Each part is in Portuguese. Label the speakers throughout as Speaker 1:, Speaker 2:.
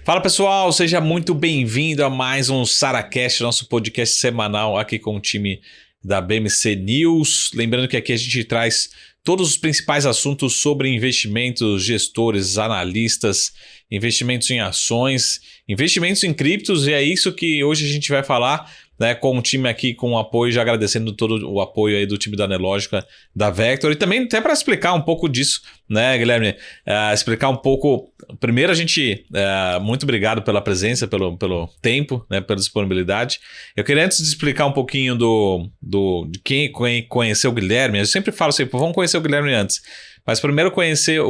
Speaker 1: Fala pessoal, seja muito bem-vindo a mais um SaraCast, nosso podcast semanal aqui com o time da BMC News. Lembrando que aqui a gente traz todos os principais assuntos sobre investimentos, gestores, analistas, investimentos em ações, investimentos em criptos, e é isso que hoje a gente vai falar, né, com o time aqui com o apoio, já agradecendo todo o apoio aí do time da Nelogica, da Vector, e também até para explicar um pouco disso, né, Guilherme? Explicar um pouco. Primeiro, a gente, muito obrigado pela presença, pelo tempo, né, pela disponibilidade. Eu queria antes de explicar um pouquinho de quem conheceu o Guilherme. Eu sempre falo assim, vamos conhecer o Guilherme antes. Mas primeiro conhecer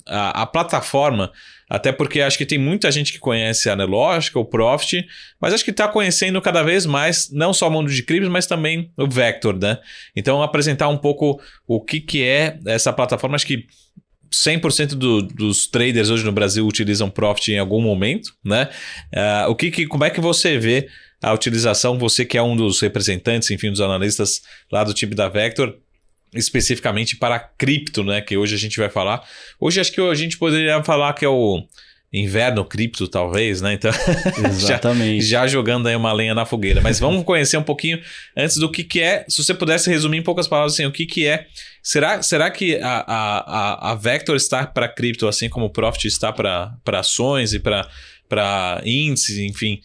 Speaker 1: a plataforma, até porque acho que tem muita gente que conhece a Nelogica, o Profit, mas acho que está conhecendo cada vez mais, não só o mundo de criptos, mas também o Vector, né? Então, apresentar um pouco o que é essa plataforma. Acho que 100% dos traders hoje no Brasil utilizam Profit em algum momento, né? Como é que você vê a utilização, você que é um dos representantes, enfim, dos analistas lá do time da Vector, especificamente para cripto, né? Que hoje a gente vai falar. Hoje acho que a gente poderia falar que é o inverno cripto, talvez, né? Então,
Speaker 2: exatamente.
Speaker 1: já jogando aí uma lenha na fogueira. Mas vamos conhecer um pouquinho antes do que é. Se você pudesse resumir em poucas palavras assim, o que é. Será que a Vector está para cripto, assim como o Profit está para ações e para índices, enfim?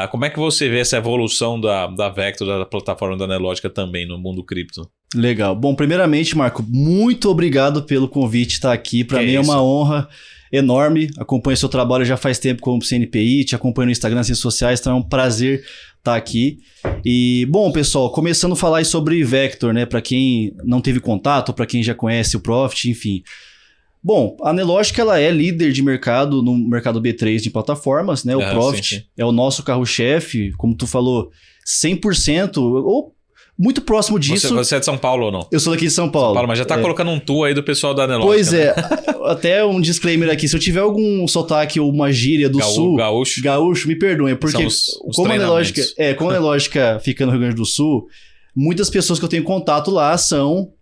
Speaker 1: Como é que você vê essa evolução da Vector, da plataforma da Nelogica também no mundo cripto?
Speaker 2: Legal. Bom, primeiramente, Marco, muito obrigado pelo convite estar aqui. Para mim é uma honra enorme. Acompanho seu trabalho já faz tempo como CNPI, te acompanho no Instagram, nas redes sociais, então é um prazer estar aqui. E, bom, pessoal, começando a falar aí sobre Vector, né? Para quem não teve contato, para quem já conhece o Profit, enfim. Bom, a Nelogica ela é líder de mercado no mercado B3 de plataformas, né? O Profit sim. É o nosso carro-chefe, como tu falou, 100% ou muito próximo disso.
Speaker 1: Você é de São Paulo ou não?
Speaker 2: Eu sou daqui de São Paulo.
Speaker 1: Mas já tá colocando um tour aí do pessoal da Nelogica.
Speaker 2: Pois é. Até um disclaimer aqui. Se eu tiver algum sotaque ou uma gíria do Sul... Gaúcho, me perdoem. Porque como a Nelogica fica no Rio Grande do Sul, muitas pessoas que eu tenho contato lá são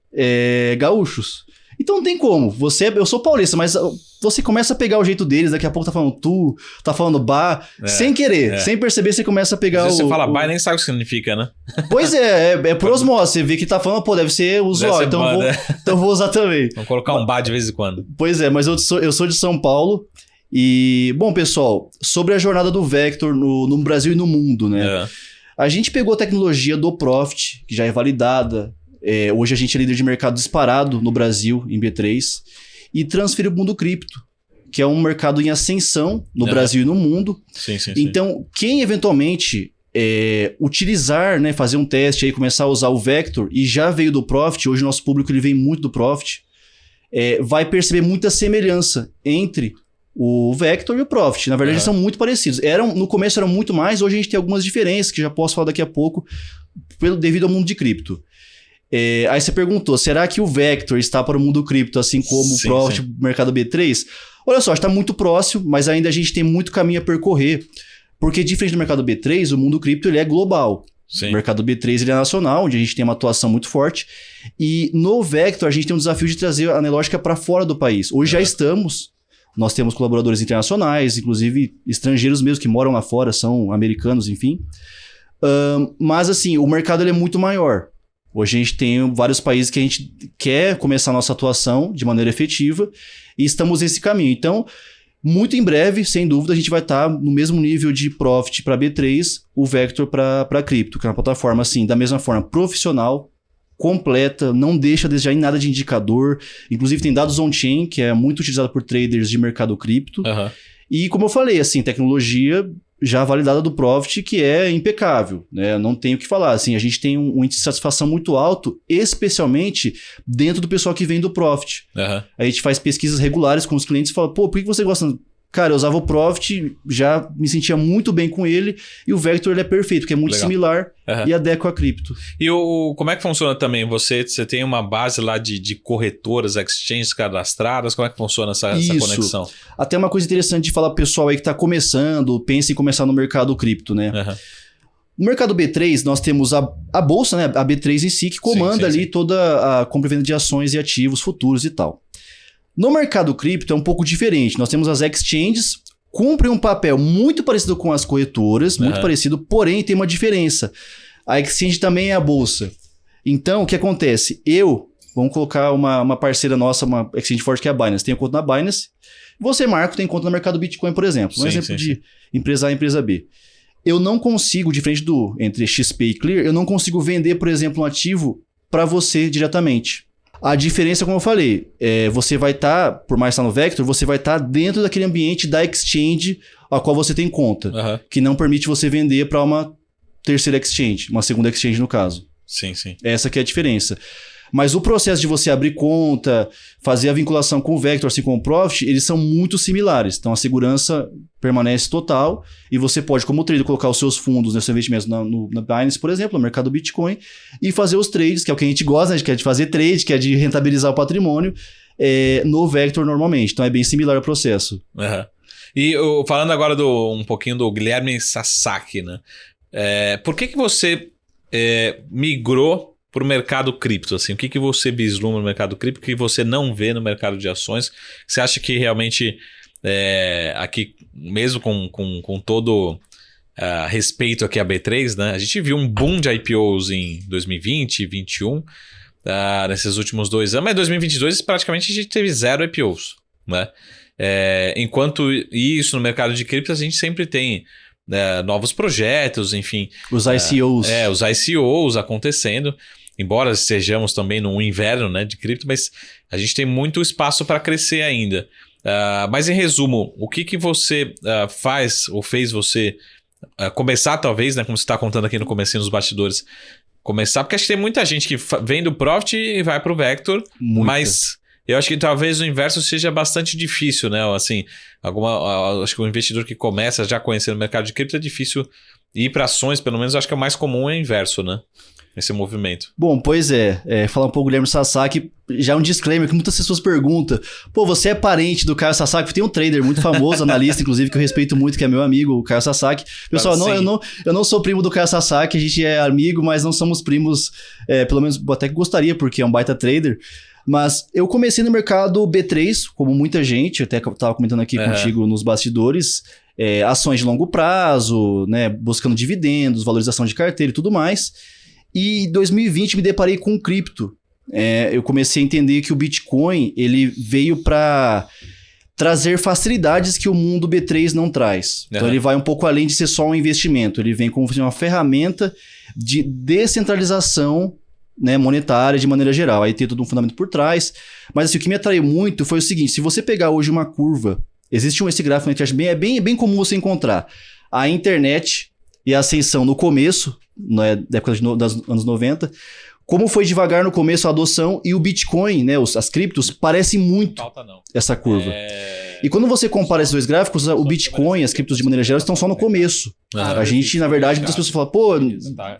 Speaker 2: gaúchos. Então não tem como. Eu sou paulista, mas você começa a pegar o jeito deles, daqui a pouco tá falando tu, tá falando bah, sem querer, sem perceber, você começa a pegar
Speaker 1: você fala bah e nem sabe o que significa, né?
Speaker 2: Pois é por osmose, você vê que tá falando, pô, deve ser usual, então vou usar também.
Speaker 1: Vamos colocar um bah de vez em quando.
Speaker 2: Pois é, mas eu sou de São Paulo e, bom, pessoal, sobre a jornada do Vector no Brasil e no mundo, né? A gente pegou a tecnologia do Profit, que já é validada. Hoje a gente é líder de mercado disparado no Brasil, em B3, e transferiu para o mundo cripto, que é um mercado em ascensão no Brasil e no mundo.
Speaker 1: Sim.
Speaker 2: Então, quem eventualmente utilizar, né, fazer um teste, aí, começar a usar o Vector, e já veio do Profit, hoje o nosso público ele vem muito do Profit, vai perceber muita semelhança entre o Vector e o Profit. Na verdade, eles são muito parecidos. No começo eram muito mais, hoje a gente tem algumas diferenças, que já posso falar daqui a pouco, devido ao mundo de cripto. Aí você perguntou, será que o Vector está para o mundo cripto, assim como o Profit, o mercado B3? Olha só, está muito próximo, mas ainda a gente tem muito caminho a percorrer, porque diferente do mercado B3, o mundo cripto ele é global.
Speaker 1: Sim.
Speaker 2: O mercado B3 ele é nacional, onde a gente tem uma atuação muito forte, e no Vector a gente tem um desafio de trazer a Nelogica para fora do país. Hoje já estamos, nós temos colaboradores internacionais, inclusive estrangeiros mesmo que moram lá fora, são americanos, enfim. Mas assim, o mercado ele é muito maior. Hoje a gente tem vários países que a gente quer começar a nossa atuação de maneira efetiva e estamos nesse caminho. Então, muito em breve, sem dúvida, a gente vai estar no mesmo nível de Profit para B3, o Vector para cripto, que é uma plataforma assim, da mesma forma, profissional, completa, não deixa a desejar em nada de indicador. Inclusive tem dados on-chain, que é muito utilizado por traders de mercado cripto. E como eu falei, assim, tecnologia já validada do Profit, que é impecável, né? Não tenho o que falar, assim, a gente tem um índice de satisfação muito alto, especialmente dentro do pessoal que vem do Profit. A gente faz pesquisas regulares com os clientes e fala, pô, por que você gosta? Cara, eu usava o Profit, já me sentia muito bem com ele, e o Vector ele é perfeito, porque é muito similar e adequa a cripto.
Speaker 1: E como é que funciona também? Você tem uma base lá de corretoras, exchanges cadastradas, como é que funciona essa conexão?
Speaker 2: Até uma coisa interessante de falar pro pessoal aí que está começando, pensa em começar no mercado cripto, né? No mercado B3, nós temos a bolsa, né? A B3 em si, que comanda ali toda a compra e venda de ações e ativos futuros e tal. No mercado cripto é um pouco diferente. Nós temos as exchanges, cumpre um papel muito parecido com as corretoras, muito parecido, porém tem uma diferença. A exchange também é a bolsa. Então, o que acontece? Vamos colocar uma parceira nossa, uma exchange forte que é a Binance. Tenho conta na Binance. Você, Marco, tem conta no mercado Bitcoin, por exemplo. Um exemplo de empresa A e empresa B. Eu não consigo, diferente entre XP e Clear, eu não consigo vender, por exemplo, um ativo para você diretamente. A diferença, como eu falei, você vai estar, por mais estar no Vector, você vai estar dentro daquele ambiente da exchange a qual você tem conta, que não permite você vender para uma terceira exchange, uma segunda exchange no caso.
Speaker 1: Sim.
Speaker 2: Essa que é a diferença. Mas o processo de você abrir conta, fazer a vinculação com o Vector, assim como o Profit, eles são muito similares. Então a segurança permanece total e você pode, como trader, colocar os seus fundos, seus investimentos na Binance, por exemplo, no mercado Bitcoin, e fazer os trades, que é o que a gente gosta, que é de fazer trade, que é de rentabilizar o patrimônio, no Vector normalmente. Então é bem similar o processo.
Speaker 1: E falando agora um pouquinho do Guilherme Sasaki, né? Por que você migrou para o mercado cripto, assim? O que você vislumbra no mercado cripto que você não vê no mercado de ações? Você acha que realmente aqui, mesmo com todo respeito aqui à B3, né? A gente viu um boom de IPOs em 2020 e 2021, nesses últimos 2 anos, mas em 2022 praticamente a gente teve 0 IPOs, né? Enquanto isso no mercado de cripto a gente sempre tem novos projetos, enfim.
Speaker 2: Os ICOs.
Speaker 1: Os ICOs acontecendo. Embora estejamos também no inverno, né, de cripto, mas a gente tem muito espaço para crescer ainda. Mas em resumo, o que você faz ou fez você começar talvez, né, como você está contando aqui no comecinho dos bastidores, começar, porque acho que tem muita gente que vem do Profit e vai para o Vector, mas eu acho que talvez o inverso seja bastante difícil, né? Assim, acho que o investidor que começa já conhecendo o mercado de cripto é difícil ir para ações, pelo menos acho que é o mais comum é o inverso, né? Esse movimento.
Speaker 2: Bom, pois falar um pouco do Guilherme Sasaki, já é um disclaimer que muitas pessoas perguntam, você é parente do Caio Sasaki? Tem um trader muito famoso, analista, inclusive, que eu respeito muito, que é meu amigo, o Caio Sasaki. Pessoal, eu não sou primo do Caio Sasaki, a gente é amigo, mas não somos primos, pelo menos até que gostaria, porque é um baita trader. Mas eu comecei no mercado B3, como muita gente, até que eu estava comentando aqui contigo nos bastidores, ações de longo prazo, né, buscando dividendos, valorização de carteira e tudo mais. E em 2020 me deparei com cripto. Eu comecei a entender que o Bitcoin ele veio para trazer facilidades que o mundo B3 não traz. Então ele vai um pouco além de ser só um investimento. Ele vem como uma ferramenta de descentralização, né, monetária de maneira geral. Aí tem todo um fundamento por trás. Mas assim, o que me atraiu muito foi o seguinte: se você pegar hoje uma curva, existe esse gráfico na internet, é bem comum você encontrar a internet e a ascensão no começo, né, da época dos anos 90, como foi devagar no começo a adoção, e o Bitcoin, né, as criptos, parecem muito essa curva. E quando você compara esses dois gráficos, o Bitcoin e as criptos de maneira geral estão só no começo. A gente, na verdade, muitas pessoas falam,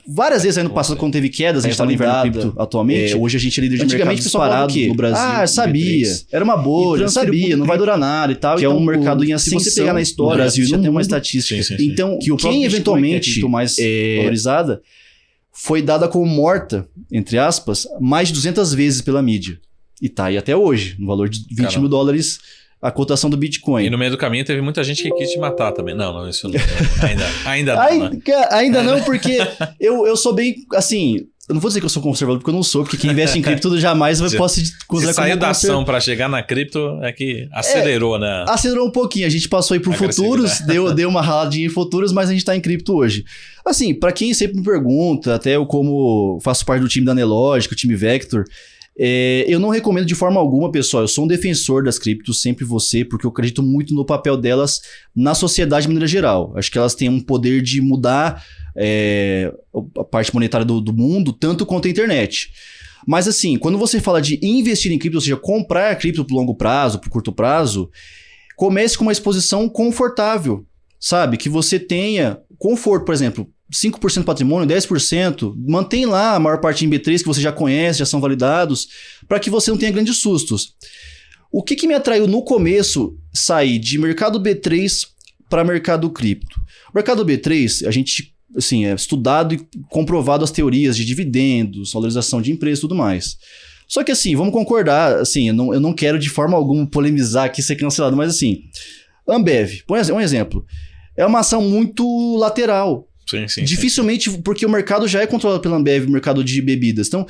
Speaker 2: várias vezes aí no passado, quando teve quedas, a gente está no inverno cripto atualmente. Hoje a gente é líder de mercado disparado no Brasil. Sabia. Era uma bolha, sabia, não vai durar nada e tal. Que é um mercado em ascensão. Se você pegar na história, o Brasil já tem uma estatística. Então, quem eventualmente mais valorizada foi dada como morta, entre aspas, mais de 200 vezes pela mídia. E tá aí até hoje, no valor de 20 mil dólares a cotação do Bitcoin.
Speaker 1: E no meio do caminho teve muita gente que quis te matar também. Não, isso não. Ainda não, né?
Speaker 2: Ainda não, porque eu sou bem, assim... Eu não vou dizer que eu sou conservador, porque eu não sou, porque quem investe em cripto jamais posso considerar.
Speaker 1: Se saiu da ação para chegar na cripto, é que acelerou, né?
Speaker 2: Acelerou um pouquinho. A gente passou aí por futuros, deu uma raladinha em futuros, mas a gente tá em cripto hoje. Assim, para quem sempre me pergunta, até eu como faço parte do time da Nelogic, o time Vector, eu não recomendo de forma alguma, pessoal. Eu sou um defensor das criptos, sempre você, porque eu acredito muito no papel delas na sociedade de maneira geral. Acho que elas têm um poder de mudar a parte monetária do mundo, tanto quanto a internet. Mas assim, quando você fala de investir em cripto, ou seja, comprar cripto por longo prazo, por curto prazo, comece com uma exposição confortável, sabe? Que você tenha conforto, por exemplo, 5% do patrimônio, 10%, mantém lá a maior parte em B3 que você já conhece, já são validados, para que você não tenha grandes sustos. O que me atraiu no começo, sair de mercado B3 para mercado cripto? O mercado B3, a gente... assim, é estudado e comprovado as teorias de dividendos, valorização de empresas e tudo mais. Só que assim, vamos concordar, assim, eu não quero de forma alguma polemizar aqui, ser cancelado, mas assim, Ambev, um exemplo. É uma ação muito lateral.
Speaker 1: Sim.
Speaker 2: Dificilmente, porque o mercado já é controlado pela Ambev, o mercado de bebidas. Então,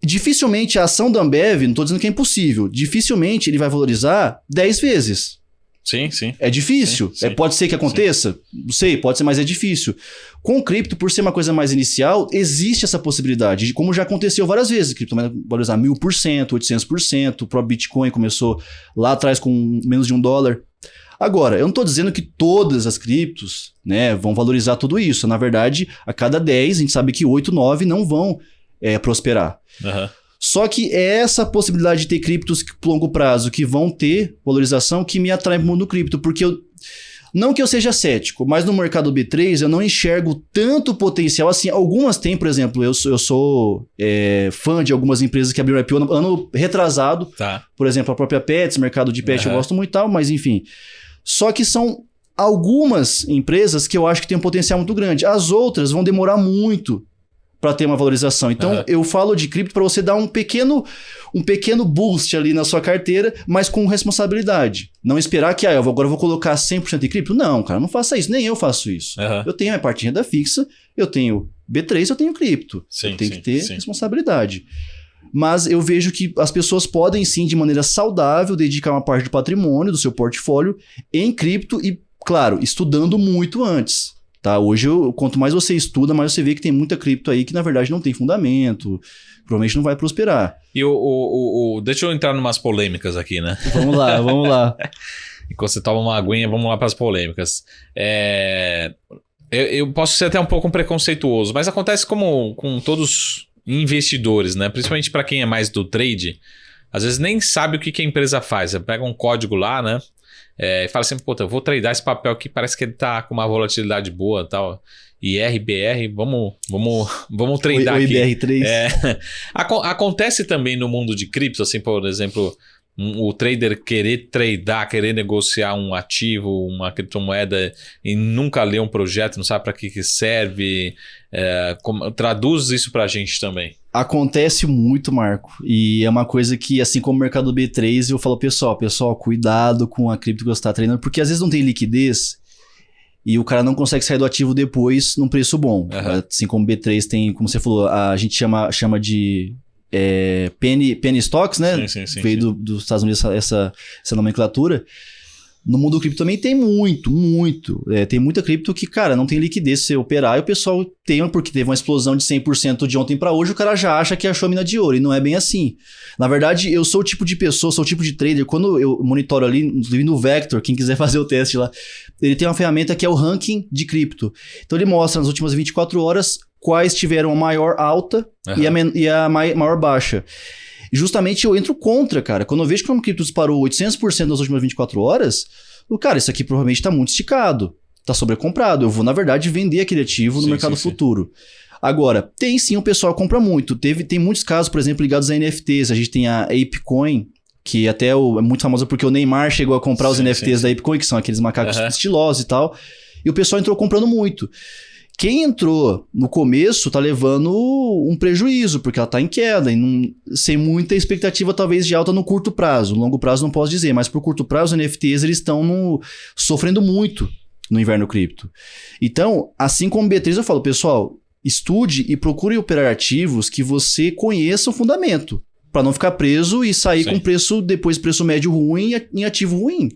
Speaker 2: dificilmente a ação da Ambev, não estou dizendo que é impossível, dificilmente ele vai valorizar 10 vezes.
Speaker 1: Sim.
Speaker 2: É difícil.
Speaker 1: Sim.
Speaker 2: Pode ser que aconteça? Não sei, pode ser, mas é difícil. Com o cripto, por ser uma coisa mais inicial, existe essa possibilidade, como já aconteceu várias vezes. O cripto vai valorizar 1000%, 800%, o próprio Bitcoin começou lá atrás com menos de $1. Agora, eu não estou dizendo que todas as criptos, né, vão valorizar tudo isso. Na verdade, a cada 10, a gente sabe que 8, 9 não vão prosperar.
Speaker 1: Uhum.
Speaker 2: Só que é essa possibilidade de ter criptos a longo prazo que vão ter valorização que me atrai para o mundo cripto, porque não que eu seja cético, mas no mercado B3 eu não enxergo tanto potencial assim. Algumas têm, por exemplo, eu sou fã de algumas empresas que abriram IPO ano retrasado.
Speaker 1: Tá.
Speaker 2: Por exemplo, a própria Pets, mercado de pet eu gosto muito e tal, mas enfim. Só que são algumas empresas que eu acho que tem um potencial muito grande. As outras vão demorar muito para ter uma valorização. Então, eu falo de cripto para você dar um pequeno boost ali na sua carteira, mas com responsabilidade. Não esperar que agora eu vou colocar 100% em cripto. Não, cara, não faça isso. Nem eu faço isso. Eu tenho a parte de renda fixa, eu tenho B3, eu tenho cripto. Eu tenho que ter responsabilidade. Mas eu vejo que as pessoas podem sim, de maneira saudável, dedicar uma parte do patrimônio, do seu portfólio, em cripto e, claro, estudando muito antes. Tá? Hoje, quanto mais você estuda, mais você vê que tem muita cripto aí que, na verdade, não tem fundamento, provavelmente não vai prosperar.
Speaker 1: E deixa eu entrar numas polêmicas aqui, né?
Speaker 2: Vamos lá.
Speaker 1: Enquanto você toma uma aguinha, vamos lá para as polêmicas. Eu posso ser até um pouco preconceituoso, mas acontece como com todos investidores, né? Principalmente para quem é mais do trade, às vezes nem sabe o que a empresa faz. Você pega um código lá, né? E fala assim, eu vou tradear esse papel aqui, parece que ele tá com uma volatilidade boa e tal. IRBR, vamos tradar aqui.
Speaker 2: IBR3.
Speaker 1: Acontece também no mundo de cripto, assim, por exemplo, o trader querer tradar, querer negociar um ativo, uma criptomoeda e nunca ler um projeto, não sabe para que serve. Traduz isso pra gente também.
Speaker 2: Acontece muito, Marco. E é uma coisa que, assim como o mercado B3, eu falo, pessoal, cuidado com a cripto que você está treinando, porque às vezes não tem liquidez e o cara não consegue sair do ativo depois num preço bom. Assim como o B3 tem, como você falou, a gente chama de penny stocks, né?
Speaker 1: Sim.
Speaker 2: Veio dos Estados Unidos essa nomenclatura. No mundo cripto também tem muito. Tem muita cripto que, cara, não tem liquidez se você operar e o pessoal tem, porque teve uma explosão de 100% de ontem para hoje, o cara já acha que achou a mina de ouro, e não é bem assim. Na verdade, eu sou o tipo de pessoa, sou o tipo de trader, quando eu monitoro ali, inclusive no Vector, quem quiser fazer o teste lá, ele tem uma ferramenta que é o ranking de cripto. Então ele mostra nas últimas 24 horas quais tiveram a maior alta e a maior baixa. Justamente eu entro contra, cara. Quando eu vejo que o cripto disparou 800% nas últimas 24 horas, cara, isso aqui provavelmente está muito esticado, está sobrecomprado. Eu vou, na verdade, vender aquele ativo no mercado futuro. Agora, tem sim, o pessoal compra muito. Tem muitos casos, por exemplo, ligados a NFTs. A gente tem a ApeCoin, que até é muito famosa porque o Neymar chegou a comprar os NFTs da ApeCoin, que são aqueles macacos estilosos e tal. E o pessoal entrou comprando muito. Quem entrou no começo tá levando um prejuízo, porque ela tá em queda, e sem muita expectativa talvez de alta no curto prazo. No longo prazo não posso dizer, mas por curto prazo os NFTs eles estão sofrendo muito no inverno cripto. Então, assim como B3 eu falo, pessoal, estude e procure operar ativos que você conheça o fundamento, para não ficar preso e sair com preço médio ruim em ativo ruim.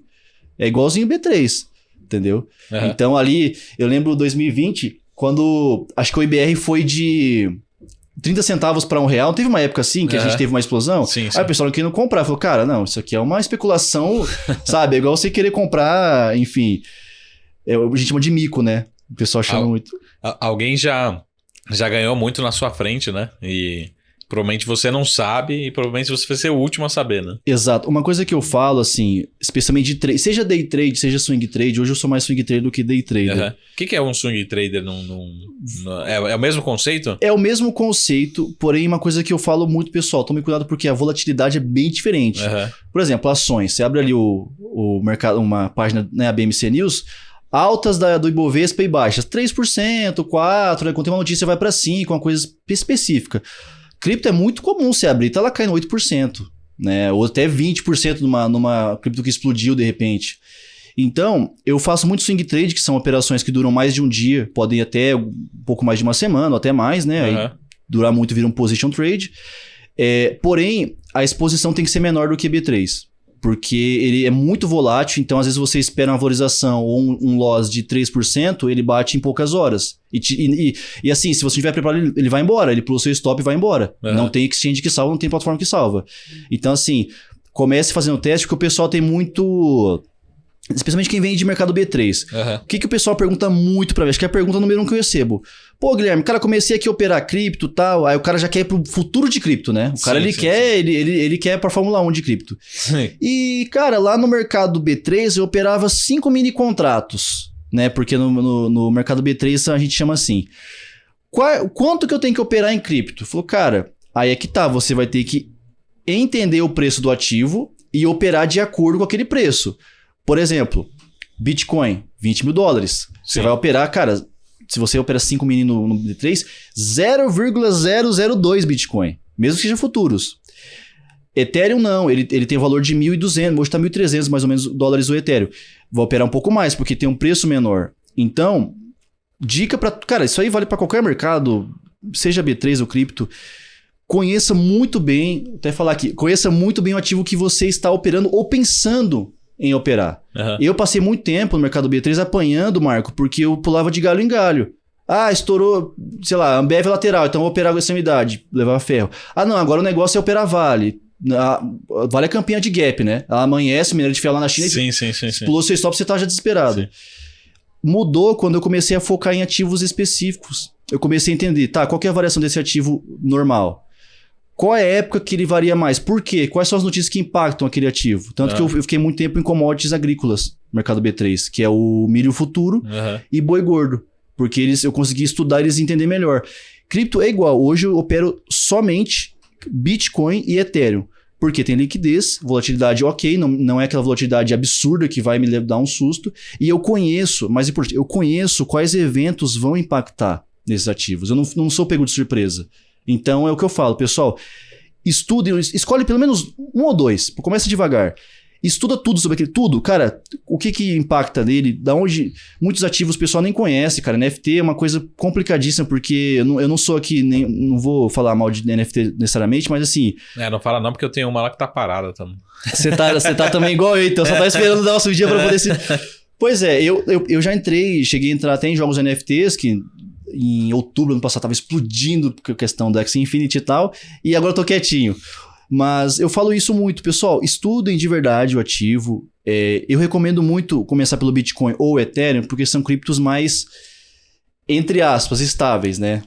Speaker 2: É igualzinho o B3, entendeu? Então ali, eu lembro 2020... quando acho que o IBR foi de 30 centavos para R$1, teve uma época assim que a gente teve uma explosão. Aí o pessoal não queria comprar, falou, cara, não, isso aqui é uma especulação, sabe? É igual você querer comprar, enfim, a gente chama de mico, né? O pessoal chama muito.
Speaker 1: Alguém já ganhou muito na sua frente, né? E provavelmente você não sabe e provavelmente você vai ser o último a saber, né?
Speaker 2: Exato. Uma coisa que eu falo, assim, especialmente de trade, seja day trade, seja swing trade, hoje eu sou mais swing trader do que day trader.
Speaker 1: O que é um swing trader? É o mesmo conceito?
Speaker 2: É o mesmo conceito, porém uma coisa que eu falo muito, pessoal, tome cuidado porque a volatilidade é bem diferente. Por exemplo, ações. Você abre ali o mercado, uma página, né, a BMC News, altas do Ibovespa e baixas, 3%, 4%, né, quando tem uma notícia vai para 5%, uma coisa específica. Cripto é muito comum você abrir, tá lá caindo 8%, né? Ou até 20% numa cripto que explodiu de repente. Então, eu faço muito swing trade, que são operações que duram mais de um dia, podem até um pouco mais de uma semana, ou até mais, né? Aí, durar muito vira um position trade. Porém, a exposição tem que ser menor do que B3. Porque ele é muito volátil, então às vezes você espera uma valorização ou um loss de 3%, ele bate em poucas horas. E assim, se você estiver preparado, ele vai embora, ele pula o seu stop e vai embora. Não tem exchange que salva, não tem plataforma que salva. Então assim, comece fazendo teste, porque o pessoal tem muito... Especialmente quem vem de mercado B3. O que o pessoal pergunta muito pra mim? Acho que é a pergunta número 1 que eu recebo. Pô, Guilherme, cara, comecei aqui a operar cripto e tal. Aí o cara já quer ir pro futuro de cripto, né? O cara, ele quer ir pra Fórmula 1 de cripto. Sim. E, cara, lá no mercado B3 eu operava 5 mini contratos, né? Porque no mercado B3 a gente chama assim. Quanto que eu tenho que operar em cripto? Falou, cara, aí é que tá. Você vai ter que entender o preço do ativo e operar de acordo com aquele preço. Por exemplo, Bitcoin, $20 mil. Você vai operar, cara, se você opera 5 mini no B3, 0,002 Bitcoin, mesmo que seja futuros. Ethereum não, ele tem valor de 1.200, hoje está 1.300 mais ou menos dólares o Ethereum. Vai operar um pouco mais, porque tem um preço menor. Então, dica para... Cara, isso aí vale para qualquer mercado, seja B3 ou cripto. Conheça muito bem, até falar aqui, conheça muito bem o ativo que você está operando ou pensando em operar. Eu passei muito tempo no mercado B3 apanhando, Marco, porque eu pulava de galho em galho. Ah, estourou, sei lá, Ambev lateral, então vou operar com essa unidade, levar ferro. Ah, não, agora o negócio é operar Vale. Vale é campeã de gap, né? Ela amanhece, minério de ferro lá na China, pulou seu stop, você tá já desesperado. Sim. Mudou quando eu comecei a focar em ativos específicos. Eu comecei a entender, tá, qual que é a variação desse ativo normal? Qual é a época que ele varia mais? Por quê? Quais são as notícias que impactam aquele ativo? Tanto que eu fiquei muito tempo em commodities agrícolas, no mercado B3, que é o milho futuro e boi gordo. Porque eu consegui estudar eles e entender melhor. Cripto é igual. Hoje eu opero somente Bitcoin e Ethereum. Porque tem liquidez, volatilidade ok, não é aquela volatilidade absurda que vai me dar um susto. E eu conheço, mais importante, eu conheço quais eventos vão impactar nesses ativos. Eu não sou pego de surpresa. Então é o que eu falo, pessoal, estudem, escolhe pelo menos um ou dois, começa devagar. Estuda tudo sobre aquele, tudo, cara, o que impacta nele, da onde muitos ativos o pessoal nem conhece, cara, NFT é uma coisa complicadíssima, porque eu não sou aqui, não vou falar mal de NFT necessariamente, mas assim...
Speaker 1: não fala não, porque eu tenho uma lá que tá parada também.
Speaker 2: Você tá também igual eu, então só tá esperando dar uma subidinha pra poder se... Pois é, eu já cheguei a entrar até em jogos NFTs, que... Em outubro do ano passado, tava explodindo a questão da Axie Infinity e tal, e agora eu tô quietinho. Mas eu falo isso muito, pessoal, estudem de verdade o ativo. Eu recomendo muito começar pelo Bitcoin ou Ethereum, porque são criptos mais, entre aspas, estáveis, né?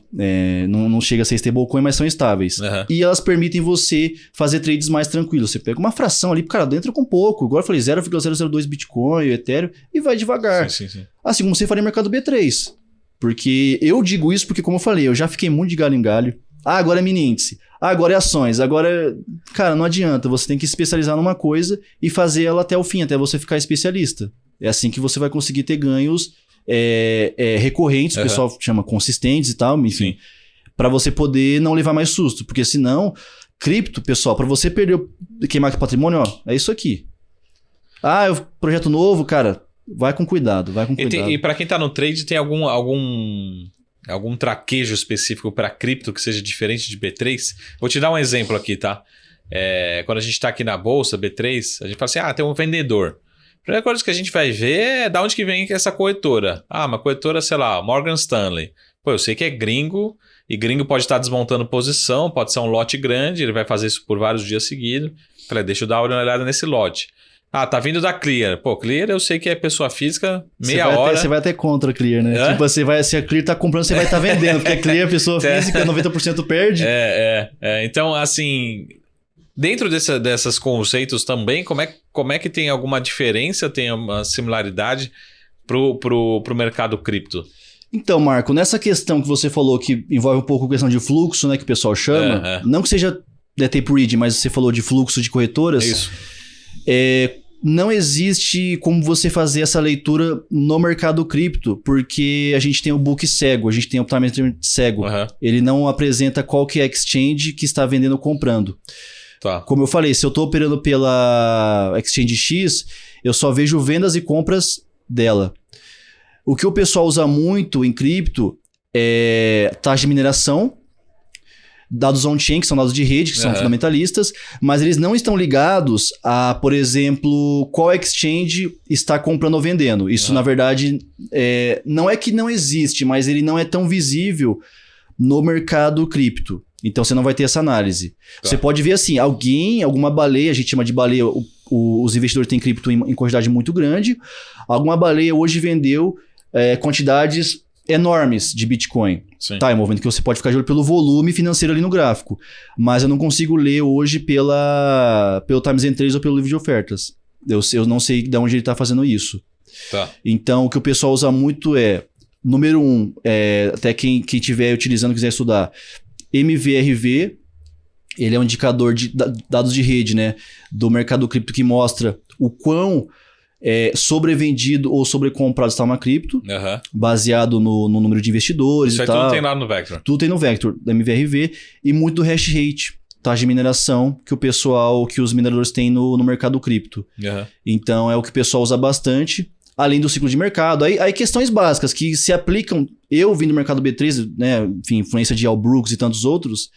Speaker 2: Não chega a ser stablecoin, mas são estáveis. E elas permitem você fazer trades mais tranquilos. Você pega uma fração ali, cara, entra com pouco. Agora eu falei 0,002 Bitcoin, Ethereum, e vai devagar. Sim. Assim como você faria no mercado B3. Porque eu digo isso porque, como eu falei, eu já fiquei muito de galho em galho. Ah, agora é mini índice. Ah, agora é ações. Agora, cara, não adianta. Você tem que especializar numa coisa e fazer ela até o fim, até você ficar especialista. É assim que você vai conseguir ter ganhos recorrentes, o pessoal chama consistentes e tal, enfim. Para você poder não levar mais susto. Porque senão, cripto, pessoal, para você queimar patrimônio, ó, é isso aqui. Ah, é um projeto novo, cara... Vai com cuidado.
Speaker 1: E para quem tá no trade, tem algum traquejo específico para cripto que seja diferente de B3? Vou te dar um exemplo aqui, tá? Quando a gente tá aqui na bolsa, B3, a gente fala assim, tem um vendedor. A primeira coisa que a gente vai ver é da onde que vem essa corretora. Uma corretora, sei lá, Morgan Stanley. Pô, eu sei que é gringo, e gringo pode estar desmontando posição, pode ser um lote grande, ele vai fazer isso por vários dias seguidos. Falei, deixa eu dar uma olhada nesse lote. Tá vindo da Clear. Pô, Clear eu sei que é pessoa física, meia hora.
Speaker 2: Você vai até contra a Clear, né? Tipo, se a Clear tá comprando, você vai estar vendendo. Porque a Clear é pessoa física, 90% perde.
Speaker 1: Então, assim, dentro desses conceitos também, como é que tem alguma diferença, tem uma similaridade pro mercado cripto?
Speaker 2: Então, Marco, nessa questão que você falou que envolve um pouco a questão de fluxo, né? Que o pessoal chama. Não que seja tape read, mas você falou de fluxo de corretoras.
Speaker 1: Isso.
Speaker 2: Não existe como você fazer essa leitura no mercado cripto, porque a gente tem o book cego, a gente tem o time cego. Ele não apresenta qual que é a exchange que está vendendo ou comprando.
Speaker 1: Tá.
Speaker 2: Como eu falei, se eu tô operando pela Exchange X, eu só vejo vendas e compras dela. O que o pessoal usa muito em cripto é taxa de mineração, dados on-chain, que são dados de rede, que são fundamentalistas, mas eles não estão ligados a, por exemplo, qual exchange está comprando ou vendendo. Isso, na verdade, não é que não existe, mas ele não é tão visível no mercado cripto. Então, você não vai ter essa análise. Tá. Você pode ver assim, alguma baleia, a gente chama de baleia, os investidores têm cripto em quantidade muito grande, alguma baleia hoje vendeu quantidades enormes de Bitcoin.
Speaker 1: Sim.
Speaker 2: Tá, é um movimento que você pode ficar de olho pelo volume financeiro ali no gráfico. Mas eu não consigo ler hoje pelo Times and Trades ou pelo livro de ofertas. Eu não sei de onde ele está fazendo isso.
Speaker 1: Tá.
Speaker 2: Então, o que o pessoal usa muito número 1, até quem estiver utilizando, quiser estudar, MVRV, ele é um indicador de dados de rede, né, do mercado cripto que mostra o quão sobrevendido ou sobrecomprado está uma cripto, baseado no número de investidores
Speaker 1: e tal. Isso aí tudo tem lá no Vector.
Speaker 2: Tudo tem no Vector, da MVRV, e muito do hash rate, taxa de mineração que os mineradores têm no mercado cripto. Então, é o que o pessoal usa bastante, além do ciclo de mercado. Aí questões básicas que se aplicam, eu vim do mercado B3, né, enfim, influência de Al Brooks e tantos outros,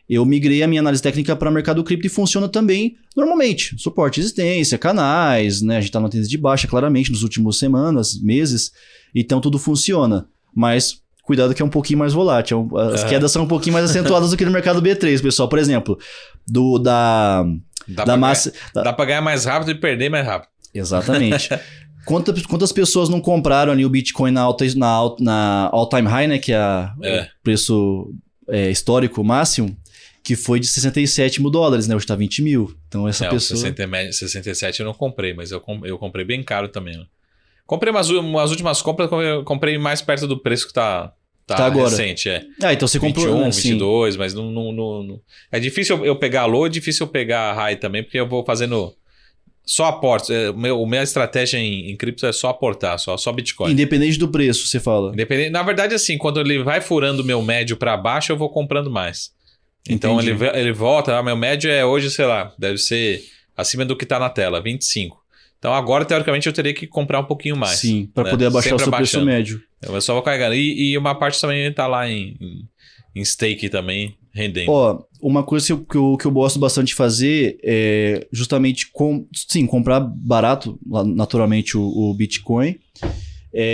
Speaker 2: eu migrei a minha análise técnica para o mercado cripto e funciona também normalmente. Suporte de existência, canais, né? A gente está na tendência de baixa, claramente, nas últimas semanas, meses. Então, tudo funciona. Mas, cuidado que é um pouquinho mais volátil. As quedas são um pouquinho mais acentuadas do que no mercado B3, pessoal. Por exemplo,
Speaker 1: Dá para ganhar mais rápido e perder mais rápido.
Speaker 2: Exatamente. Quantas pessoas não compraram ali o Bitcoin na all-time high, né? Que é o preço histórico máximo, que foi de $67 mil, né? Hoje tá 20 mil. Então essa pessoa...
Speaker 1: 67 eu não comprei, mas eu comprei bem caro também. Né? Comprei umas últimas compras, comprei mais perto do preço que tá agora. Recente.
Speaker 2: Então você
Speaker 1: 21,
Speaker 2: comprou...
Speaker 1: 22, mas não... É difícil eu pegar a low, é difícil eu pegar a high também, porque eu vou fazendo... Só aporte. Minha estratégia em cripto é só aportar, só Bitcoin.
Speaker 2: Independente do preço, você fala.
Speaker 1: Na verdade, assim, quando ele vai furando o meu médio para baixo, eu vou comprando mais. Então ele volta, meu médio é hoje, sei lá, deve ser acima do que está na tela, 25. Então agora, teoricamente, eu teria que comprar um pouquinho mais.
Speaker 2: Sim, para poder abaixar sempre o seu preço médio.
Speaker 1: Eu só vou carregando. E uma parte também está lá em stake também, rendendo.
Speaker 2: Uma coisa que eu gosto bastante de fazer é justamente comprar barato, naturalmente, o Bitcoin.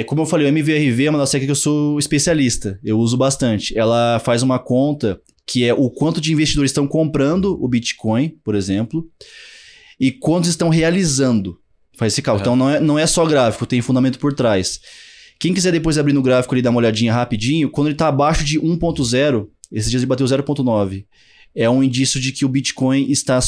Speaker 2: Como eu falei, o MVRV é uma das técnicas que eu sou especialista. Eu uso bastante. Ela faz uma conta que é o quanto de investidores estão comprando o Bitcoin, por exemplo, e quantos estão realizando. Faz esse cálculo. Então não é só gráfico, tem fundamento por trás. Quem quiser depois abrir no gráfico ali, dar uma olhadinha rapidinho, quando ele está abaixo de 1.0, esses dias ele bateu 0.9, é um indício de que o Bitcoin está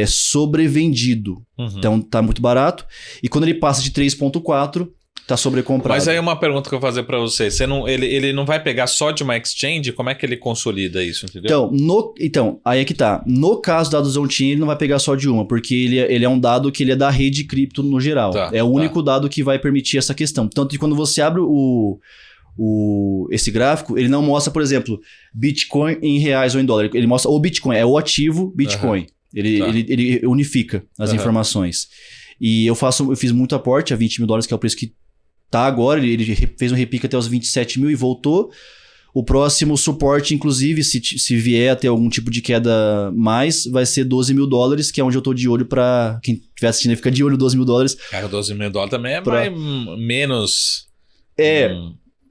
Speaker 2: sobrevendido. Então está muito barato. E quando ele passa de 3.4, está sobrecomprado.
Speaker 1: Mas aí uma pergunta que eu vou fazer para você. Ele não vai pegar só de uma exchange? Como é que ele consolida isso, entendeu?
Speaker 2: Então, aí é que tá. No caso dados on-chain, ele não vai pegar só de uma, porque ele é um dado que ele é da rede cripto no geral. É o único dado que vai permitir essa questão. Tanto que quando você abre esse gráfico, ele não mostra, por exemplo, Bitcoin em reais ou em dólar. Ele mostra o Bitcoin, é o ativo Bitcoin. Ele unifica as informações. E eu fiz muito aporte a $20 mil, que é o preço que tá agora. Ele fez um repique até os 27 mil e voltou. O próximo suporte, inclusive, se vier a ter algum tipo de queda mais, vai ser $12 mil, que é onde eu tô de olho para quem estiver assistindo, fica de olho $12 mil.
Speaker 1: Cara, $12 mil também é menos...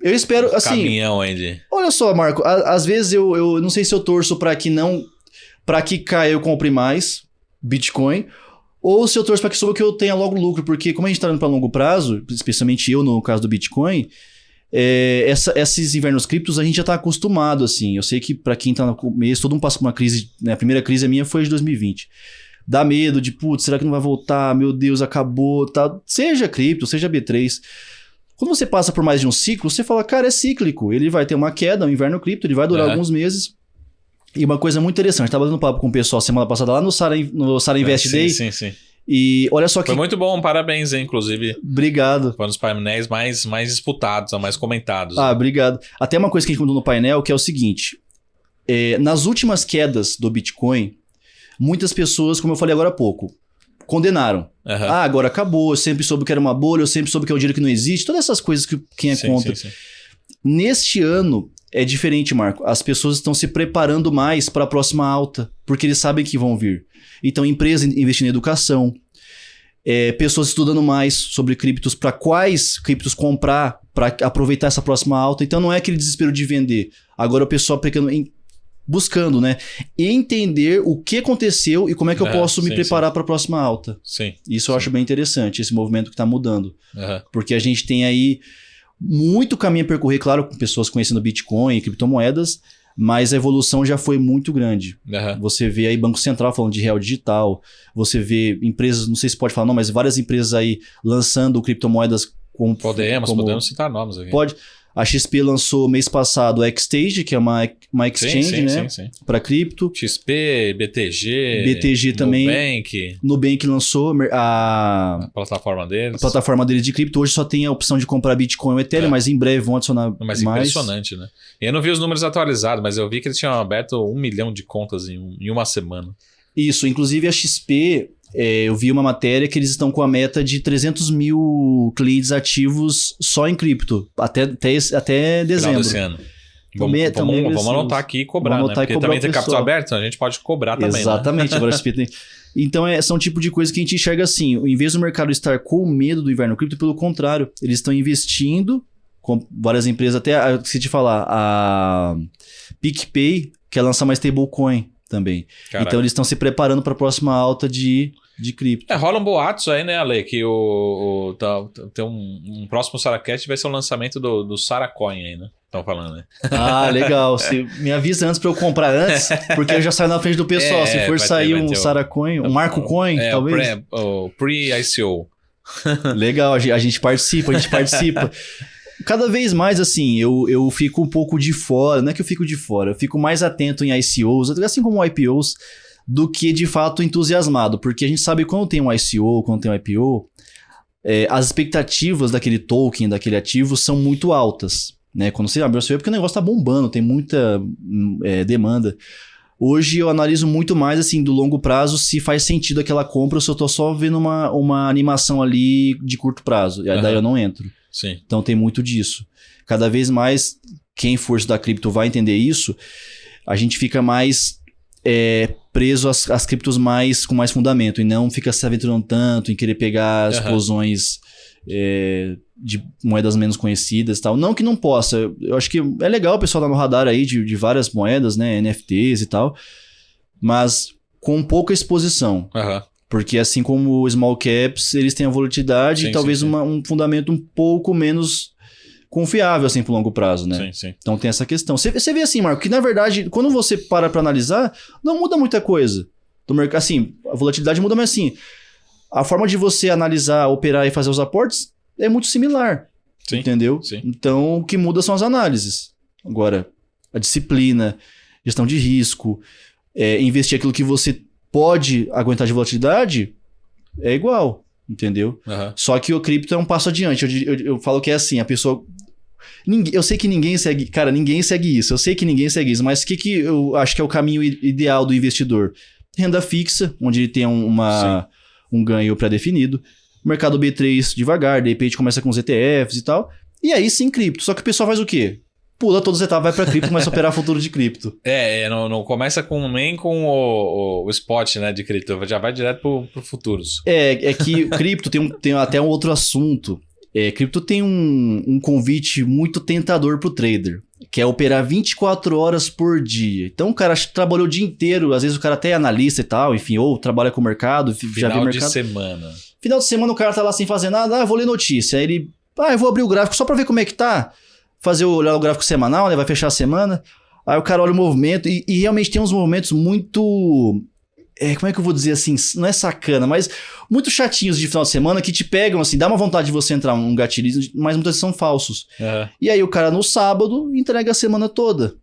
Speaker 2: Eu espero, assim...
Speaker 1: Caminhão ainda.
Speaker 2: Olha só, Marco, às vezes eu não sei se eu torço para que caia eu compre mais Bitcoin, ou se eu torço para que suba que eu tenha logo lucro, porque como a gente tá indo para longo prazo, especialmente eu no caso do Bitcoin, esses invernos criptos a gente já tá acostumado, assim. Eu sei que para quem tá no começo, todo mundo passa por uma crise, né? A primeira crise minha foi de 2020. Dá medo de, será que não vai voltar? Meu Deus, acabou, tá? Seja cripto, seja B3... Quando você passa por mais de um ciclo, você fala, cara, é cíclico. Ele vai ter uma queda, um inverno cripto, ele vai durar alguns meses. E uma coisa muito interessante, eu tava dando papo com o pessoal semana passada lá no Sara Invest Day.
Speaker 1: Sim.
Speaker 2: E olha só que...
Speaker 1: Foi muito bom, parabéns, hein, inclusive.
Speaker 2: Obrigado.
Speaker 1: Foi um dos painéis mais disputados, mais comentados.
Speaker 2: Obrigado. Até uma coisa que a gente contou no painel, que é o seguinte. Nas últimas quedas do Bitcoin, muitas pessoas, como eu falei agora há pouco, condenaram. Agora acabou, eu sempre soube que era uma bolha, eu sempre soube que é um dinheiro que não existe, todas essas coisas que quem é contra. Sim. Neste ano é diferente, Marco. As pessoas estão se preparando mais para a próxima alta, porque eles sabem que vão vir. Então, empresa investindo em educação, pessoas estudando mais sobre criptos, para quais criptos comprar, para aproveitar essa próxima alta. Então, não é aquele desespero de vender. Agora o pessoal buscando, né? Entender o que aconteceu e como é que eu posso me preparar para a próxima alta.
Speaker 1: Sim.
Speaker 2: Isso eu acho bem interessante, esse movimento que está mudando. Porque a gente tem aí muito caminho a percorrer, claro, com pessoas conhecendo Bitcoin e criptomoedas, mas a evolução já foi muito grande. Você vê aí Banco Central falando de real digital, você vê empresas, não sei se pode falar não, mas várias empresas aí lançando criptomoedas como...
Speaker 1: Podemos citar nomes aqui.
Speaker 2: Pode. A XP lançou mês passado a Xstage, que é uma exchange, né? Para cripto.
Speaker 1: XP, BTG
Speaker 2: também. Nubank lançou a
Speaker 1: plataforma deles.
Speaker 2: A plataforma deles de cripto. Hoje só tem a opção de comprar Bitcoin ou Ethereum, mas em breve vão adicionar mais.
Speaker 1: Impressionante, né? Eu não vi os números atualizados, mas eu vi que eles tinham aberto 1 milhão de contas em uma semana.
Speaker 2: Isso, inclusive a XP... eu vi uma matéria que eles estão com a meta de 300 mil clientes ativos só em cripto, até dezembro.
Speaker 1: Desse ano. Vamos anotar aqui e cobrar, né? Porque também tem capital aberto, a gente pode cobrar também.
Speaker 2: Exatamente,
Speaker 1: né?
Speaker 2: Agora XP tem... Então, são tipo de coisa que a gente enxerga assim, em vez do mercado estar com medo do inverno cripto, pelo contrário, eles estão investindo, com várias empresas, até, se te falar, a PicPay quer lançar mais stablecoin também. Caraca. Então eles estão se preparando para a próxima alta de cripto.
Speaker 1: Rolam boatos aí, né, Ale? Que tem um próximo SaraCast vai ser o lançamento do Saracoin aí, né? Estão falando, né?
Speaker 2: Legal. Você me avisa antes para eu comprar antes, porque eu já saio na frente do pessoal. Se for sair um Saracoin, um Marco Coin, talvez.
Speaker 1: O pre-ICO.
Speaker 2: Legal, a gente participa. Cada vez mais, assim, eu fico um pouco de fora. Não é que eu fico de fora, eu fico mais atento em ICOs, assim como IPOs, do que de fato entusiasmado. Porque a gente sabe que quando tem um ICO, quando tem um IPO, as expectativas daquele token, daquele ativo, são muito altas. Né? Quando você abre, você vê porque o negócio tá bombando, tem muita demanda. Hoje eu analiso muito mais, assim, do longo prazo, se faz sentido aquela compra ou se eu tô só vendo uma animação ali de curto prazo. E daí eu não entro.
Speaker 1: Sim.
Speaker 2: Então tem muito disso. Cada vez mais, quem for estudar cripto vai entender isso, a gente fica mais preso às criptos com mais fundamento e não fica se aventurando tanto em querer pegar explosões de moedas menos conhecidas e tal. Não que não possa. Eu acho que é legal o pessoal dar no radar aí de várias moedas, né? NFTs e tal, mas com pouca exposição. Porque assim como os small caps, eles têm a volatilidade e talvez um fundamento um pouco menos confiável assim pro longo prazo, né?
Speaker 1: Sim.
Speaker 2: Então tem essa questão. Você vê assim, Marco, que na verdade, quando você para analisar, não muda muita coisa do mercado. Assim, a volatilidade muda, mas assim, a forma de você analisar, operar e fazer os aportes é muito similar. Sim. Entendeu?
Speaker 1: Sim.
Speaker 2: Então o que muda são as análises. Agora, a disciplina, gestão de risco, investir aquilo que você pode aguentar de volatilidade, é igual, entendeu? Só que o cripto é um passo adiante. Eu falo que é assim, a pessoa... eu sei que ninguém segue... Cara, ninguém segue isso. Eu sei que ninguém segue isso, mas o que eu acho que é o caminho ideal do investidor? Renda fixa, onde ele tem um ganho pré-definido. Mercado B3 devagar, de repente começa com os ETFs e tal. E aí sim, cripto. Só que o pessoal faz o quê? Pula todas as etapas, vai pra cripto e começa a operar futuro de cripto.
Speaker 1: Não começa nem com o spot, né, de cripto, já vai direto pro futuros.
Speaker 2: É que cripto tem até um outro assunto. Cripto tem um convite muito tentador pro trader, que é operar 24 horas por dia. Então o cara trabalhou o dia inteiro, às vezes o cara até é analista e tal, enfim, ou trabalha com o mercado, já vê o mercado. Final de semana o cara tá lá sem fazer nada, vou ler notícia. Aí ele, eu vou abrir o gráfico só pra ver como é que tá. Olhar o gráfico semanal, né? Vai fechar a semana. Aí o cara olha o movimento e realmente tem uns movimentos muito... como é que eu vou dizer assim? Não é sacana, mas muito chatinhos de final de semana que te pegam, assim, dá uma vontade de você entrar um gatilho, mas muitas vezes são falsos. E aí o cara no sábado entrega a semana toda.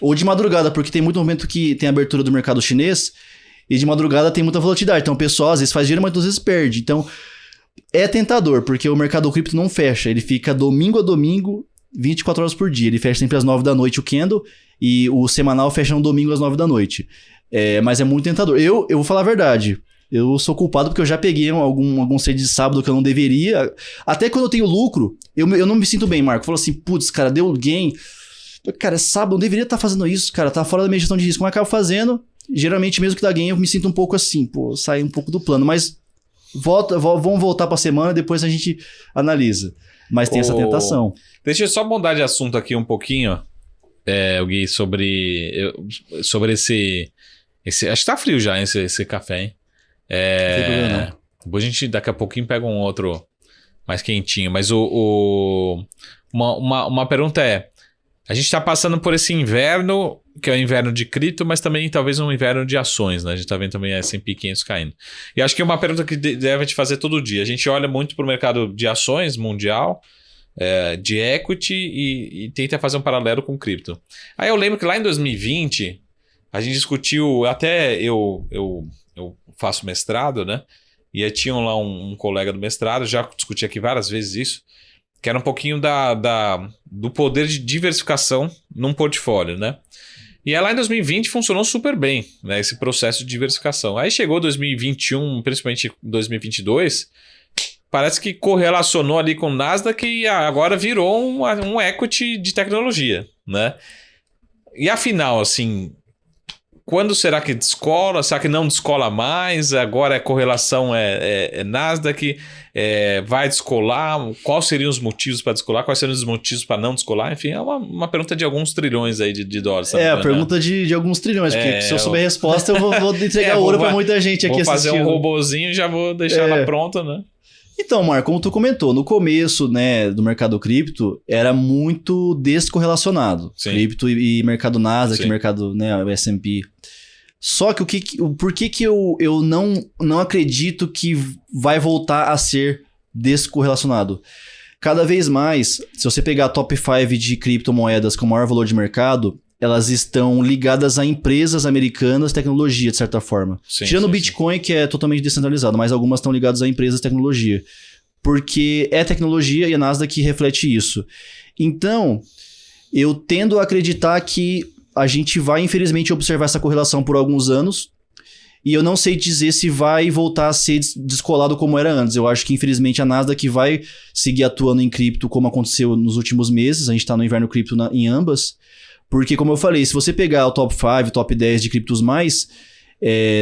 Speaker 2: Ou de madrugada, porque tem muito momento que tem abertura do mercado chinês e de madrugada tem muita volatilidade. Então o pessoal às vezes faz dinheiro, mas às vezes perde. Então é tentador, porque o mercado cripto não fecha. Ele fica domingo a domingo, 24 horas por dia. Ele fecha sempre às 9 da noite o candle e o semanal fecha no domingo às 9 da noite. Mas é muito tentador. Eu vou falar a verdade. Eu sou culpado porque eu já peguei algum trade de sábado que eu não deveria. Até quando eu tenho lucro, eu não me sinto bem, Marco. Eu falo assim, putz, cara, deu gain. Cara, é sábado, eu não deveria estar fazendo isso, cara. Tá fora da minha gestão de risco. Mas eu acabo fazendo. Geralmente, mesmo que dá gain, eu me sinto um pouco assim, pô, sair um pouco do plano. Mas vamos voltar pra semana, depois a gente analisa. Mas tem essa tentação.
Speaker 1: Deixa eu só mudar de assunto aqui um pouquinho, Gui, sobre esse... Acho que tá frio já esse café, hein? Depois a gente daqui a pouquinho pega um outro mais quentinho. Mas uma pergunta a gente tá passando por esse inverno, que é o inverno de cripto, mas também talvez um inverno de ações, né? A gente tá vendo também a S&P 500 caindo. E acho que é uma pergunta que deve te fazer todo dia. A gente olha muito pro mercado de ações mundial, de equity e tenta fazer um paralelo com cripto. Aí eu lembro que lá em 2020 a gente discutiu, até eu faço mestrado, né? E aí tinham lá um colega do mestrado, já discuti aqui várias vezes isso, que era um pouquinho do poder de diversificação num portfólio, né? E aí lá em 2020 funcionou super bem, né? Esse processo de diversificação. Aí chegou 2021, principalmente 2022, parece que correlacionou ali com o Nasdaq e agora virou um equity de tecnologia, né? E afinal, assim... Quando será que descola? Será que não descola mais? Agora a correlação é Nasdaq? Vai descolar? Quais seriam os motivos para descolar? Quais seriam os motivos para não descolar? Enfim, é uma pergunta de alguns trilhões aí de dólares.
Speaker 2: A pergunta de alguns trilhões, porque se eu souber a resposta, eu vou entregar ouro para muita gente aqui assistindo.
Speaker 1: Vou fazer um robozinho e já vou deixar ela pronta, né?
Speaker 2: Então, Marco, como tu comentou, no começo, né, do mercado cripto, era muito descorrelacionado. Sim. Cripto e mercado Nasdaq, mercado, né, o S&P. Só que por que eu não acredito que vai voltar a ser descorrelacionado? Cada vez mais, se você pegar a top 5 de criptomoedas com maior valor de mercado, elas estão ligadas a empresas americanas de tecnologia, de certa forma. Tirando o Bitcoin, que é totalmente descentralizado, mas algumas estão ligadas a empresas de tecnologia. Porque é tecnologia e a Nasdaq reflete isso. Então, eu tendo a acreditar que a gente vai, infelizmente, observar essa correlação por alguns anos. E eu não sei dizer se vai voltar a ser descolado como era antes. Eu acho que, infelizmente, a Nasdaq vai seguir atuando em cripto como aconteceu nos últimos meses. A gente está no inverno cripto em ambas. Porque, como eu falei, se você pegar o top 5, top 10 de criptos mais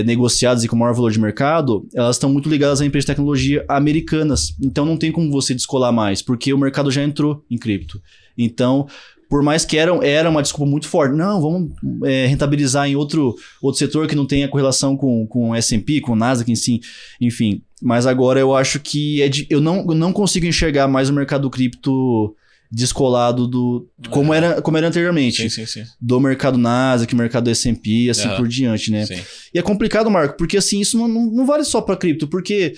Speaker 2: negociados e com maior valor de mercado, elas estão muito ligadas a empresas de tecnologia americanas. Então, não tem como você descolar mais, porque o mercado já entrou em cripto. Então, por mais que era uma desculpa muito forte, não, vamos rentabilizar em outro setor que não tenha correlação com o S&P, com o Nasdaq em si, enfim. Mas agora eu acho que eu não consigo enxergar mais o mercado cripto descolado como era anteriormente.
Speaker 1: Sim.
Speaker 2: Do mercado Nasdaq, mercado S&P, assim por diante, né?
Speaker 1: Sim.
Speaker 2: E é complicado, Marco, porque assim, isso não vale só para cripto, porque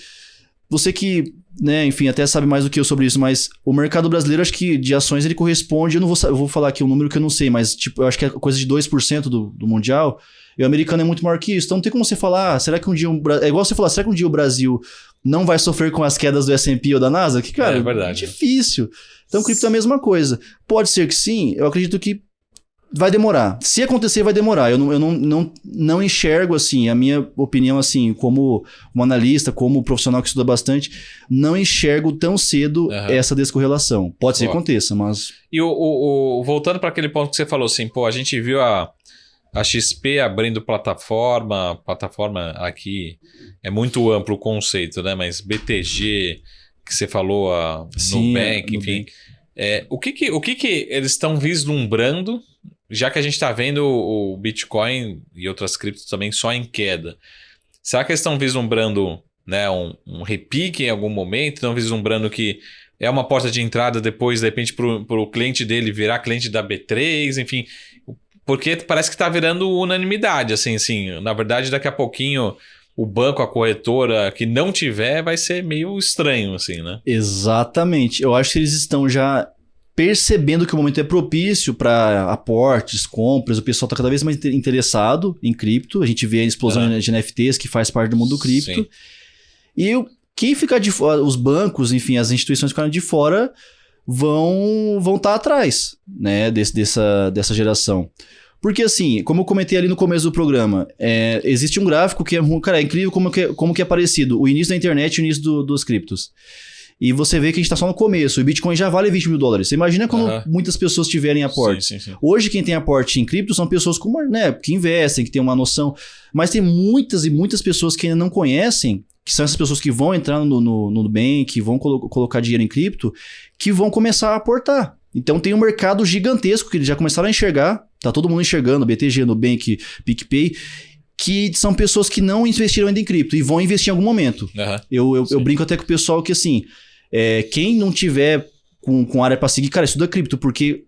Speaker 2: você que, né, enfim, até sabe mais do que eu sobre isso, mas o mercado brasileiro, acho que de ações, ele corresponde, eu vou falar aqui um número que eu não sei, mas tipo, eu acho que é coisa de 2% do mundial, e o americano é muito maior que isso. Então não tem como você falar, será que um dia... É igual você falar, será que um dia o Brasil não vai sofrer com as quedas do S&P ou da Nasdaq? Cara,
Speaker 1: é verdade.
Speaker 2: Difícil. Então, cripto é a mesma coisa. Pode ser que sim, eu acredito que vai demorar. Se acontecer, vai demorar. Eu não enxergo, assim, a minha opinião, assim, como um analista, como um profissional que estuda bastante, não enxergo tão cedo essa descorrelação. Pode ser que aconteça, mas...
Speaker 1: E voltando para aquele ponto que você falou, assim, a gente viu a XP abrindo plataforma aqui, é muito amplo o conceito, né? Mas BTG, que você falou, Nubank, enfim. O que eles estão vislumbrando, já que a gente está vendo o Bitcoin e outras criptos também só em queda? Será que eles estão vislumbrando, né, um repique em algum momento? Estão vislumbrando que é uma porta de entrada depois, de repente, para o cliente dele virar cliente da B3, enfim... Porque parece que está virando unanimidade, assim, na verdade, daqui a pouquinho o banco, a corretora que não tiver vai ser meio estranho, assim, né?
Speaker 2: Exatamente. Eu acho que eles estão já percebendo que o momento é propício para aportes, compras, o pessoal está cada vez mais interessado em cripto, a gente vê a explosão de NFTs que faz parte do mundo do cripto. Sim. E quem ficar de fora, os bancos, enfim, as instituições que ficaram de fora vão estar atrás, né, dessa geração. Porque assim, como eu comentei ali no começo do programa, existe um gráfico que é incrível como que é parecido. O início da internet e o início dos criptos. E você vê que a gente tá só no começo. O Bitcoin já vale $20 mil. Você imagina quando muitas pessoas tiverem aporte.
Speaker 1: Sim.
Speaker 2: Hoje, quem tem aporte em cripto são pessoas que investem, que tem uma noção. Mas tem muitas e muitas pessoas que ainda não conhecem, que são essas pessoas que vão entrar no Nubank, que vão colocar dinheiro em cripto, que vão começar a aportar. Então tem um mercado gigantesco que eles já começaram a enxergar. Tá todo mundo enxergando, BTG, Nubank, PicPay, que são pessoas que não investiram ainda em cripto e vão investir em algum momento. Eu brinco até com o pessoal que assim... quem não tiver com área para seguir, cara, estuda cripto, porque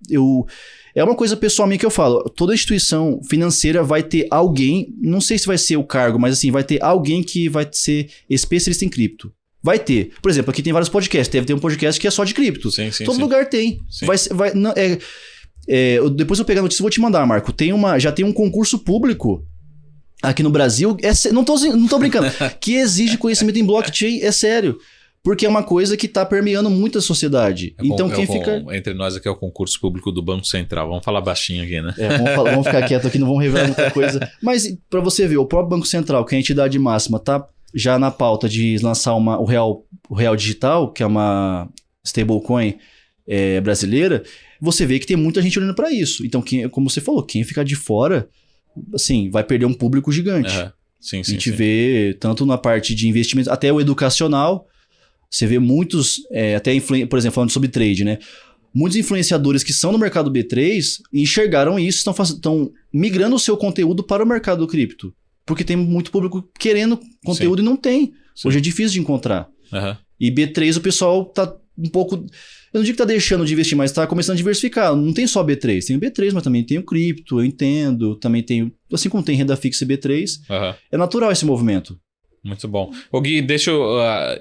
Speaker 2: é uma coisa pessoal minha que eu falo, toda instituição financeira vai ter alguém, não sei se vai ser o cargo, mas assim, vai ter alguém que vai ser especialista em cripto. Vai ter. Por exemplo, aqui tem vários podcasts, deve ter um podcast que é só de cripto. Todo lugar tem. Depois eu pegar a notícia e vou te mandar, Marco. Já tem um concurso público aqui no Brasil, não tô brincando, que exige conhecimento em blockchain, é sério. Porque é uma coisa que está permeando muito a sociedade.
Speaker 1: Entre nós aqui é o concurso público do Banco Central. Vamos falar baixinho aqui, né?
Speaker 2: Vamos ficar quieto aqui, não vamos revelar muita coisa. Mas para você ver, o próprio Banco Central, que é a entidade máxima, tá já na pauta de lançar o Real Digital, que é uma stablecoin brasileira, você vê que tem muita gente olhando para isso. Então, como você falou, quem ficar de fora, assim, vai perder um público gigante. A gente vê tanto na parte de investimento, até o educacional. Você vê muitos, por exemplo, falando sobre trade, né? Muitos influenciadores que são no mercado B3 enxergaram isso, estão migrando o seu conteúdo para o mercado do cripto. Porque tem muito público querendo conteúdo e não tem. Hoje é difícil de encontrar. E B3 o pessoal tá um pouco... Eu não digo que tá deixando de investir, mas tá começando a diversificar. Não tem só B3. Tem o B3, mas também tem o cripto, eu entendo. Também tem... Assim como tem renda fixa e B3, é natural esse movimento.
Speaker 1: Muito bom. Ô Gui,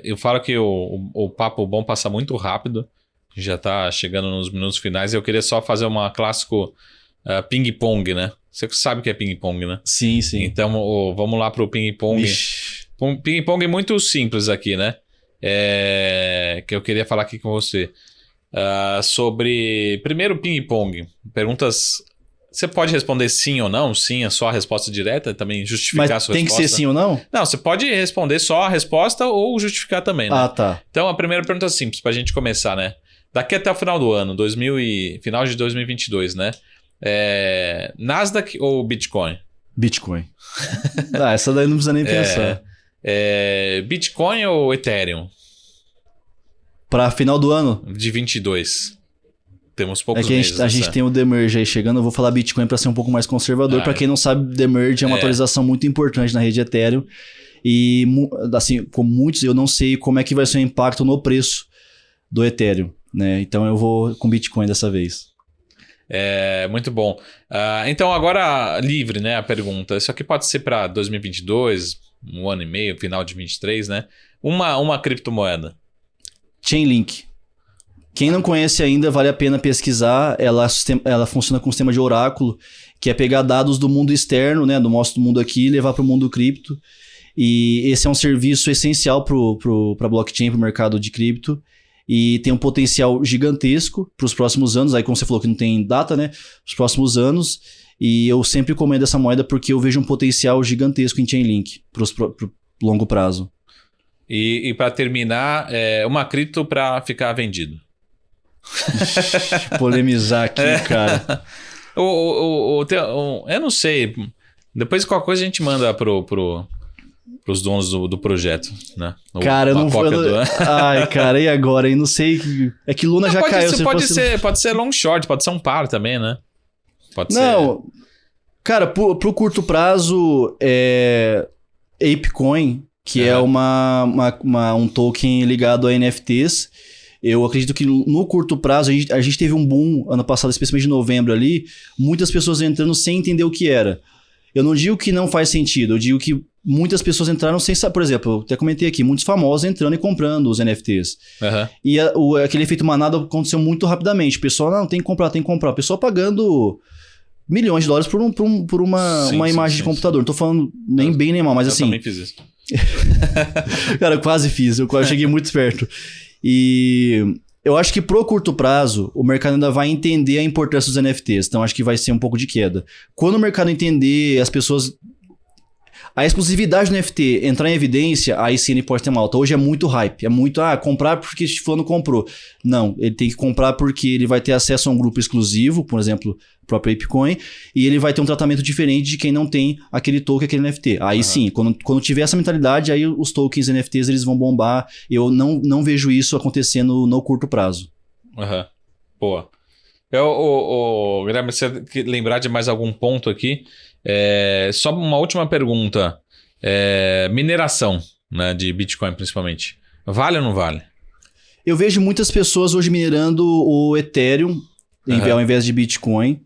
Speaker 1: eu falo que o papo bom passa muito rápido, já tá chegando nos minutos finais, e eu queria só fazer uma clássico ping-pong, né? Você sabe o que é ping-pong, né?
Speaker 2: Sim.
Speaker 1: Então, vamos lá pro ping-pong. Ping-pong é muito simples aqui, né? Que eu queria falar aqui com você. Sobre, primeiro, ping-pong. Perguntas... Você pode responder sim ou não? Sim é só a resposta direta, também justificar a sua resposta.
Speaker 2: Mas tem que ser sim ou não?
Speaker 1: Não, você pode responder só a resposta ou justificar também, né?
Speaker 2: Tá.
Speaker 1: Então, a primeira pergunta é simples, pra gente começar, né? Daqui até o final do ano, final de 2022, né? Nasdaq ou Bitcoin?
Speaker 2: Bitcoin. Essa daí não precisa nem pensar.
Speaker 1: Bitcoin ou Ethereum?
Speaker 2: Pra final do ano?
Speaker 1: De 22. Temos poucos meses.
Speaker 2: A gente tem o Demerge aí chegando. Eu vou falar Bitcoin para ser um pouco mais conservador. Para quem não sabe, Demerge é uma atualização muito importante na rede Ethereum. E, assim, com muitos, eu não sei como é que vai ser o impacto no preço do Ethereum, né? Então eu vou com Bitcoin dessa vez.
Speaker 1: Muito bom. Então agora livre, né, a pergunta. Isso aqui pode ser para 2022, um ano e meio, final de 23, né? Uma criptomoeda.
Speaker 2: Chainlink. Quem não conhece ainda, vale a pena pesquisar. Ela funciona com um sistema de oráculo, que é pegar dados do mundo externo, né, do nosso mundo aqui, e levar para o mundo cripto. E esse é um serviço essencial para blockchain, para o mercado de cripto. E tem um potencial gigantesco para os próximos anos. Aí, como você falou que não tem data, né? Os próximos anos. E eu sempre recomendo essa moeda porque eu vejo um potencial gigantesco em Chainlink para o longo prazo.
Speaker 1: E para terminar, uma cripto para ficar vendido.
Speaker 2: Polemizar aqui, cara.
Speaker 1: Eu não sei. Depois qualquer coisa a gente manda pros donos do projeto, né?
Speaker 2: Cara, eu não vou. Ai, cara, e agora? Eu não sei. É que Luna já caiu.
Speaker 1: Pode ser long short, pode ser um par também, né? Pode ser.
Speaker 2: Cara, pro curto prazo, ApeCoin, que é um token ligado a NFTs. Eu acredito que no curto prazo, a gente teve um boom ano passado, especialmente em novembro ali, muitas pessoas entrando sem entender o que era. Eu não digo que não faz sentido, eu digo que muitas pessoas entraram sem saber. Por exemplo, eu até comentei aqui, muitos famosos entrando e comprando os NFTs. E aquele efeito manada aconteceu muito rapidamente. O pessoal, não, tem que comprar. O pessoal pagando milhões de dólares por uma imagem de computador. Não tô falando nem bem nem mal, mas assim...
Speaker 1: Eu também fiz isso.
Speaker 2: Cara, eu quase fiz, eu quase cheguei muito perto. E Eu acho que pro curto prazo, o mercado ainda vai entender a importância dos NFTs. Então, acho que vai ser um pouco de queda. Quando o mercado entender, as pessoas... A exclusividade do NFT entrar em evidência, aí sim ele pode ter uma alta. Hoje é muito hype. É muito, comprar porque este fulano comprou. Não, ele tem que comprar porque ele vai ter acesso a um grupo exclusivo, por exemplo, o próprio ApeCoin, e ele vai ter um tratamento diferente de quem não tem aquele token, aquele NFT. Aí sim, quando tiver essa mentalidade, aí os tokens NFTs eles vão bombar. Eu não vejo isso acontecendo no curto prazo.
Speaker 1: Boa. Guilherme, você lembrar de mais algum ponto aqui? Só uma última pergunta. Mineração, né, de Bitcoin principalmente. Vale ou não vale?
Speaker 2: Eu vejo muitas pessoas hoje minerando o Ethereum ao invés de Bitcoin.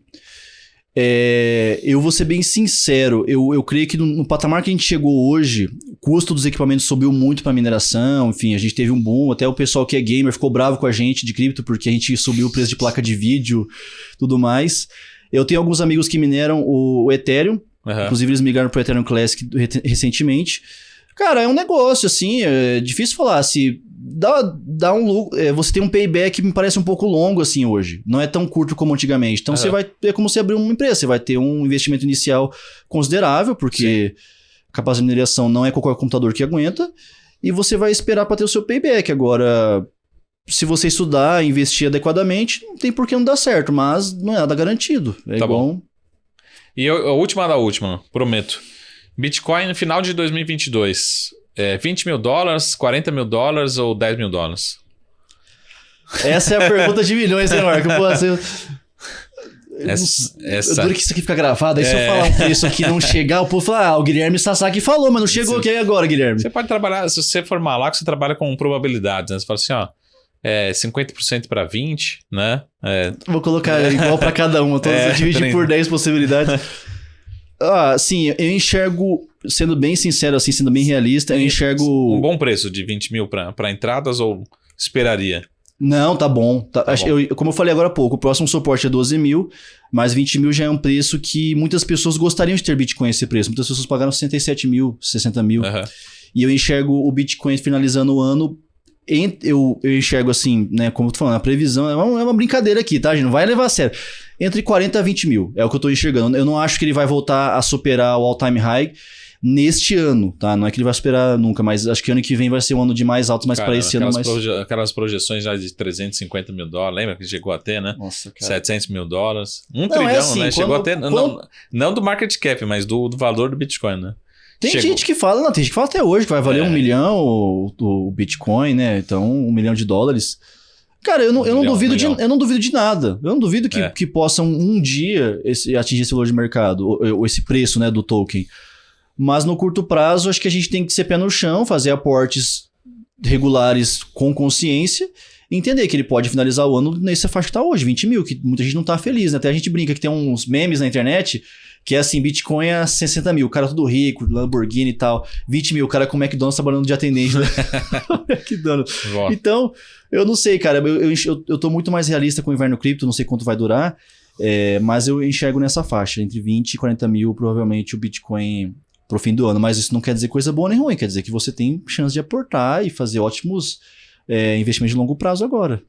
Speaker 2: Eu vou ser bem sincero, eu creio que no patamar que a gente chegou hoje, o custo dos equipamentos subiu muito para mineração, enfim, a gente teve um boom, até o pessoal que é gamer ficou bravo com a gente de cripto porque a gente subiu o preço de placa de vídeo, tudo mais. Eu tenho alguns amigos que mineram o Ethereum, inclusive eles migraram pro Ethereum Classic recentemente. Cara, é um negócio, assim, é difícil falar, se dá um lucro, você tem um payback que me parece um pouco longo, assim, hoje. Não é tão curto como antigamente. Então, você vai, é como você abrir uma empresa, você vai ter um investimento inicial considerável, porque a capacidade de mineração não é qualquer computador que aguenta, e você vai esperar para ter o seu payback. Agora, se você estudar, investir adequadamente, não tem por que não dar certo, mas não é nada garantido. É
Speaker 1: tá
Speaker 2: igual...
Speaker 1: bom. E a última da última, prometo. Bitcoin no final de 2022, $20 mil, $40 mil ou $10 mil?
Speaker 2: Essa é a pergunta de milhões, hein, Marco? Pô, assim,
Speaker 1: essa...
Speaker 2: Duro que isso aqui fica gravado, aí se eu falar um preço aqui não chegar, o povo fala, o Guilherme Sasaki falou, mas não chegou aqui agora, Guilherme.
Speaker 1: Você pode trabalhar, se você for malaco, você trabalha com probabilidades, né? Você fala assim, ó, 50% para 20, né?
Speaker 2: Vou colocar igual para cada uma, divide por 10 possibilidades. Sim, eu enxergo, sendo bem sincero, assim, sendo bem realista, eu enxergo...
Speaker 1: Um bom preço de 20 mil para entradas ou esperaria?
Speaker 2: Não, tá bom. Como eu falei agora há pouco, o próximo suporte é 12 mil, mas 20 mil já é um preço que muitas pessoas gostariam de ter Bitcoin esse preço. Muitas pessoas pagaram 67 mil, 60 mil. E eu enxergo o Bitcoin finalizando o ano... Eu enxergo assim, né? Como eu tô falando, a previsão é uma brincadeira aqui, tá, gente? Não vai levar a sério. Entre 40 a 20 mil é o que eu tô enxergando. Eu não acho que ele vai voltar a superar o all-time high neste ano, tá? Não é que ele vai superar nunca, mas acho que ano que vem vai ser um ano de mais altos, mas para esse ano mais...
Speaker 1: Aquelas projeções já de $350 mil, lembra que chegou a ter, né?
Speaker 2: Nossa, cara.
Speaker 1: $700 mil. $1 trilhão,
Speaker 2: assim,
Speaker 1: né? Chegou a ter, não do market cap, mas do valor do Bitcoin, né?
Speaker 2: Tem gente que fala, tem gente que fala até hoje que vai valer $1 milhão o Bitcoin, né? Então, $1 milhão. Cara, eu não duvido de nada. Eu não duvido que possam um dia atingir esse valor de mercado, ou esse preço, né, do token. Mas no curto prazo, acho que a gente tem que ser pé no chão, fazer aportes regulares com consciência e entender que ele pode finalizar o ano nessa faixa que tá hoje, 20 mil, que muita gente não tá feliz, né? Até a gente brinca que tem uns memes na internet que é assim, Bitcoin é 60 mil, o cara tudo rico, Lamborghini e tal, 20 mil, o cara com McDonald's trabalhando de atendente, né? McDonald's. Então, eu não sei, cara, eu tô muito mais realista com o inverno cripto, não sei quanto vai durar, mas eu enxergo nessa faixa, entre 20 e 40 mil, provavelmente o Bitcoin pro fim do ano, mas isso não quer dizer coisa boa nem ruim, quer dizer que você tem chance de aportar e fazer ótimos investimentos de longo prazo agora.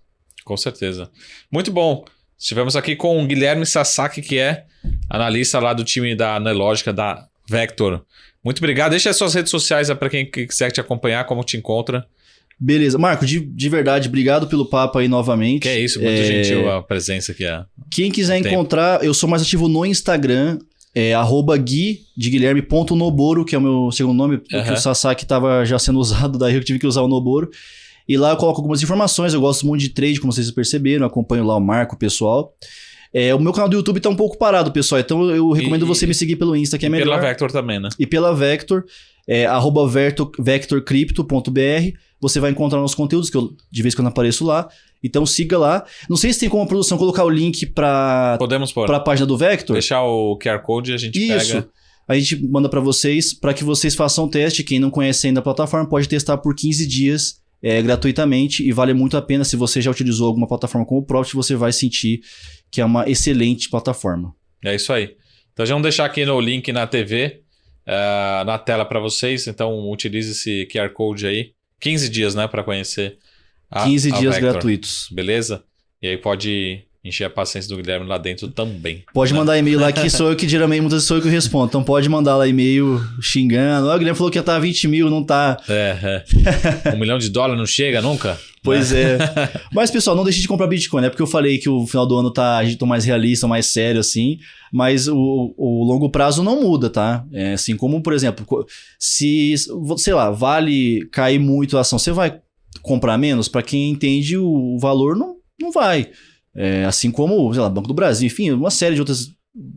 Speaker 1: Com certeza. Muito bom. Estivemos aqui com o Guilherme Sasaki, que é analista lá do time da Analógica, da Vector. Muito obrigado. Deixa as suas redes sociais para quem quiser te acompanhar, como te encontra.
Speaker 2: Beleza. Marco, de verdade, obrigado pelo papo aí novamente.
Speaker 1: Que é isso, muito gentil a presença aqui.
Speaker 2: Quem quiser encontrar, eu sou mais ativo no Instagram, @gui de Guilherme.noboro, que é o meu segundo nome, porque o Sasaki estava já sendo usado, daí eu tive que usar o Noboro. E lá eu coloco algumas informações, eu gosto muito de trade, como vocês perceberam, eu acompanho lá o Marco, o pessoal. O meu canal do YouTube tá um pouco parado, pessoal, então eu recomendo você me seguir pelo Insta, que é melhor.
Speaker 1: E pela Vector também, né?
Speaker 2: E pela Vector, @vectorcrypto.br, você vai encontrar nossos conteúdos, que eu de vez em quando apareço lá. Então siga lá. Não sei se tem como a produção colocar o link pra a página do Vector.
Speaker 1: Deixar o QR Code e a gente pega.
Speaker 2: A gente manda pra vocês, para que vocês façam o teste. Quem não conhece ainda a plataforma pode testar por 15 dias. Gratuitamente, e vale muito a pena. Se você já utilizou alguma plataforma como o Profit, você vai sentir que é uma excelente plataforma. É
Speaker 1: isso aí. Então já vamos deixar aqui no link na TV, na tela para vocês. Então utilize esse QR Code aí. 15 dias, né, para conhecer
Speaker 2: 15 dias
Speaker 1: Vector.
Speaker 2: gratuitos.
Speaker 1: Beleza? E aí pode encher a paciência do Guilherme lá dentro também.
Speaker 2: Pode mandar e-mail lá, que sou eu que geralmente muitas vezes sou eu que respondo. Então pode mandar lá e-mail xingando. Ó, o Guilherme falou que ia estar 20 mil, não tá.
Speaker 1: $1 milhão não chega nunca?
Speaker 2: Pois é. Mas, pessoal, não deixe de comprar Bitcoin, né? Porque eu falei que o final do ano a gente tá mais realista, mais sério, assim. Mas o longo prazo não muda, tá? Assim como, por exemplo, se, sei lá, vale cair muito a ação, você vai comprar menos? Para quem entende o valor, não vai. Assim como, sei lá, Banco do Brasil, enfim, uma série de outras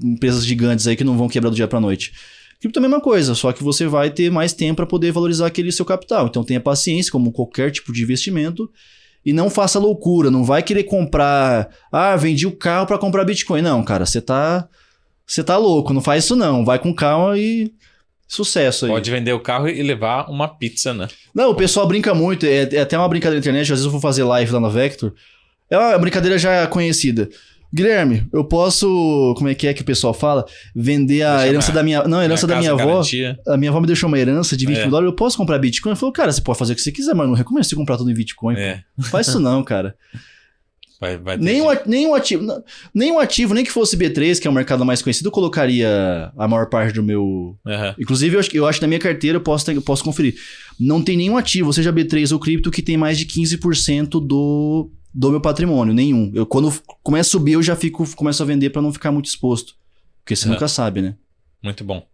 Speaker 2: empresas gigantes aí que não vão quebrar do dia pra noite. Cripto é a mesma coisa, só que você vai ter mais tempo para poder valorizar aquele seu capital. Então tenha paciência, como qualquer tipo de investimento, e não faça loucura, não vai querer comprar, vendi o carro para comprar Bitcoin. Não, cara, você tá louco, não faz isso não, vai com calma e sucesso aí.
Speaker 1: Pode vender o carro e levar uma pizza, né?
Speaker 2: Não, o pessoal brinca muito, é até uma brincadeira na internet, às vezes eu vou fazer live lá na Vector, é uma brincadeira já conhecida. Guilherme, eu posso, como é que o pessoal fala? Vender a herança da minha... Não, a herança da minha avó. Garantia. A minha avó me deixou uma herança de 20 mil dólares, eu posso comprar Bitcoin? Ele falou, cara, você pode fazer o que você quiser, mas não recomendo você comprar tudo em Bitcoin. Não faz isso não, cara. Nem um ativo, nem que fosse B3, que é o mercado mais conhecido, eu colocaria a maior parte do meu... Inclusive, eu acho que na minha carteira eu posso conferir. Não tem nenhum ativo, seja B3 ou cripto, que tem mais de 15% do meu patrimônio, nenhum. Quando começa a subir, eu já começo a vender para não ficar muito exposto. Porque você nunca sabe, né?
Speaker 1: Muito bom.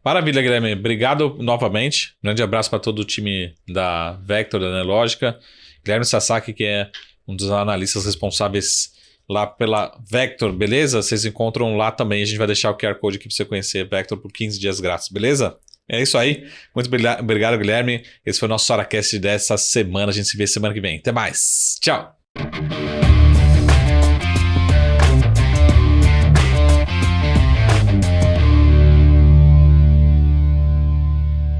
Speaker 1: Maravilha, Guilherme. Obrigado novamente. Grande abraço para todo o time da Vector, da Nelogica. Guilherme Sasaki, que é um dos analistas responsáveis lá pela Vector, beleza? Vocês encontram lá também. A gente vai deixar o QR Code aqui para você conhecer a Vector por 15 dias grátis, beleza? É isso aí. Muito obrigado, Guilherme. Esse foi o nosso SaraCast dessa semana. A gente se vê semana que vem. Até mais. Tchau.